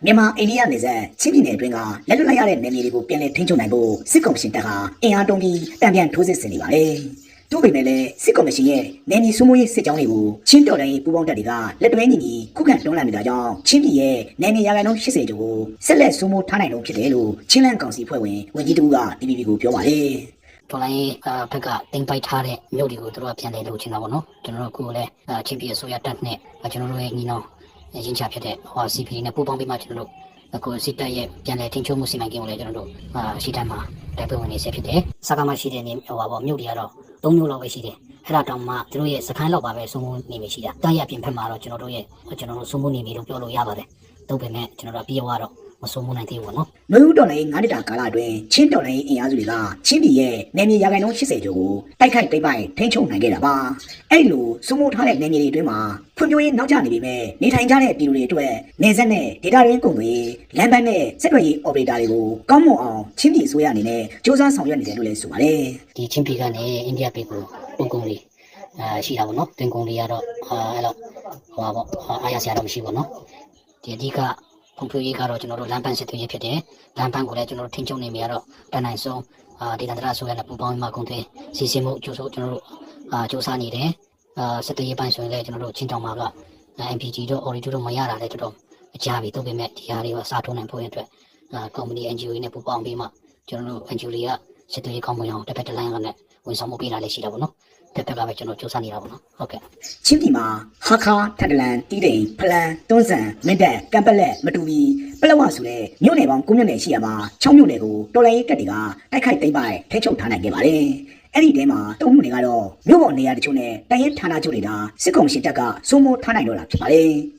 မြန်မာအိန္ဒိယနယ်စပ်ချင်းပြည်နယ်အတွင်းကလက်လွတ်လိုက်ရတဲ့နယ်မြေတွေကိုပြန်လည်ထိန်းချုပ်နိုင်ဖို့စစ်ကောင်စီတပ်ဟာအင်အားတုံးပြီးတံပြန်ထိုးစစ်ဆင်နေပါတယ်။တို့ပေမဲ့လည်းစစ်ကောင်စီရဲ့နယ်မြေစိုးမိုးရေးစစ်ကြောင်းတွေကိုချင်းတော်တိုင်းပူးပေါင်းတပ်တွေကလက်တွဲညီညီခုခံတွန်းလှန်နေတာကြောင့်ချင်းပြည်ရဲ့နယ်မြေရာခိုင်နှုန်း80ကျော်ကိုဆက်လက်စိုးမိုးထားနိုင်လို့ဖြစ်တယ်လို့ချင်းလန်းကောင်စီဖွဲ့ဝင်ဝန်ကြီးတူက DPP ကိုပြောပါတယ်။ တော်လိုင်းဘက်ကတင်ပိုက်ထားတဲ့မြို့တွေကိုတို့ကပြန်လဲလို့ချင်တာပေါ့နော်ကျွန်တော်တို့အခုလည်းချင်းပြည်အစိုးရတပ်နဲ့ကျွန်တော်တို့ရဲ့ညီနောင်ရင်းချဖြစ်တဲ့CP နဲ့ပူးပေါင်းပြီးမှကျွန်တော်တို့အခုစစ်တပ်ရဲ့ပြန်လဲထိန်းချုပ်မှုစီမံကိန်းကိုလည်းကျွန်တော်တို့ရှိတမ်းမှာတိုက်ပွဲဝင်နေဆက်ဖြစ်တယ်စကားမရှိတဲ့နေမြို့တွေကတော့3မြို့လောက်ပဲရှိတယ်အဲ့ဒါတောင်မှသူတို့ရဲ့စခန်းလောက်ပါပဲစိုးမိုးနေပြီရှိတာတန်းရပြင်ဖက်မှာတော့ကျွန်တော်တို့စိုးမိုးနေပြီလို့ပြောလို့ရပါတယ်တော့ပေမဲ့ကျွန်တော်တို့ပြေဝတော့မစိုးမိုးနိုင်သေးဘူးပေါ့နော်။မြို့ဦးတော်လိုင်း9နှစ်တာကာလအတွင်းချင်းတော်လိုင်းအင်အားစုတွေကချင်းပြည်ရဲ့နယ်မြေရာခိုင်နှုန်း80ကျော်ကိုတိုက်ခိုက်သိမ်းပိုက်ထိန်းချုပ်နိုင်ခဲ့တာပါ။အဲ့လိုစိုးမိုးထားတဲ့နယ်မြေတွေအတွင်းမှာဖွံ့ဖြိုးရေးနောက်ကျနေပြီမဲ့နေထိုင်ကြတဲ့ပြည်သူတွေအတွက်နေဆက်နဲ့ဒေတာရင်းကုန်တွေလမ်းပန်းနဲ့စက်တွေရေးအော်ပရေတာတွေကိုကောင်းမွန်အောင်ချင်းပြည်အစိုးရအနေနဲ့စ조사ဆောင်ရွက်နေတယ်လို့လည်းဆိုပါတယ်။ဒီချင်းပြည်ကနေအိန္ဒိယပြည်ကိုပုံကုန်တွေရှိတာပေါ့နော်။တင်ကုန်တွေကတော့အဲ့လိုအားရစရာတော့မရှိဘူးနော်။ဒီအဓိကဖွံ့ဖြိုးရေးကတော့ကျွန်တော်တို့လမ်းပန်းစစ်သွေးရေးဖြစ်တယ်။လမ်းပန်းကိုလည်းကျွန်တော်တို့ထိန်းချုပ်နေပြီကတော့တန်နိုင်ဆုံးဒေသန္တရဆိုရတဲ့ပူပေါင်းမှကုန်သွယ်စီစဉ်မှုကျွန်တော်တို့စ조사နေတယ်။စစ်သွေးရေးပိုင်းဆိုရင်လည်းကျွန်တော်တို့ချင်းတောင်မှာက MPG တို့ Origin တို့မရတာလည်းတော်တော်အကြပြီတော့ပေမဲ့ဒီဟာတွေကစားထိုးနိုင်ဖို့အတွက်ကုမ္ပဏီ NGO နဲ့ပူပေါင်းပြီးမှကျွန်တော်တို့ NGO တွေကစစ်သွေးရေးကောင်းမွန်အောင်တစ်ဖက်တစ်လိုင်းကနေဝန်ဆောင်မှုပေးတာလည်းရှိတာပေါ့နော်။တစ်ဖက်ကပဲကျွန်တော်စ조사နေတာပေါ့နော်။ဟုတ်ကဲ့။ချင်းပြည်မှာဟာခါထက်တလန်တီးတိန်ဖလန်တွန်းဆန်မင်းတပ်ကံပလက်မတူပြီးပလက်ဝဆိုတဲ့မြို့နယ်ပေါင်း9မြို့နယ်ရှိရမှာ6မြို့နယ်ကိုတော်လိုင်းတပ်တွေကတိုက်ခိုက်သိမ်းပိုက်ထိန်းချုပ်ထားနိုင်ခဲ့ပါတယ်။အဲ့ဒီတဲမှာ3မြို့နယ်ကတော့မြို့ပေါ်နေရာတချို့နဲ့တိုင်းရင်းဌာနချုပ်တွေကစစ်ကောင်စီတပ်ကစိုးမိုးထားနိုင်တော့တာဖြစ်ပါတယ်။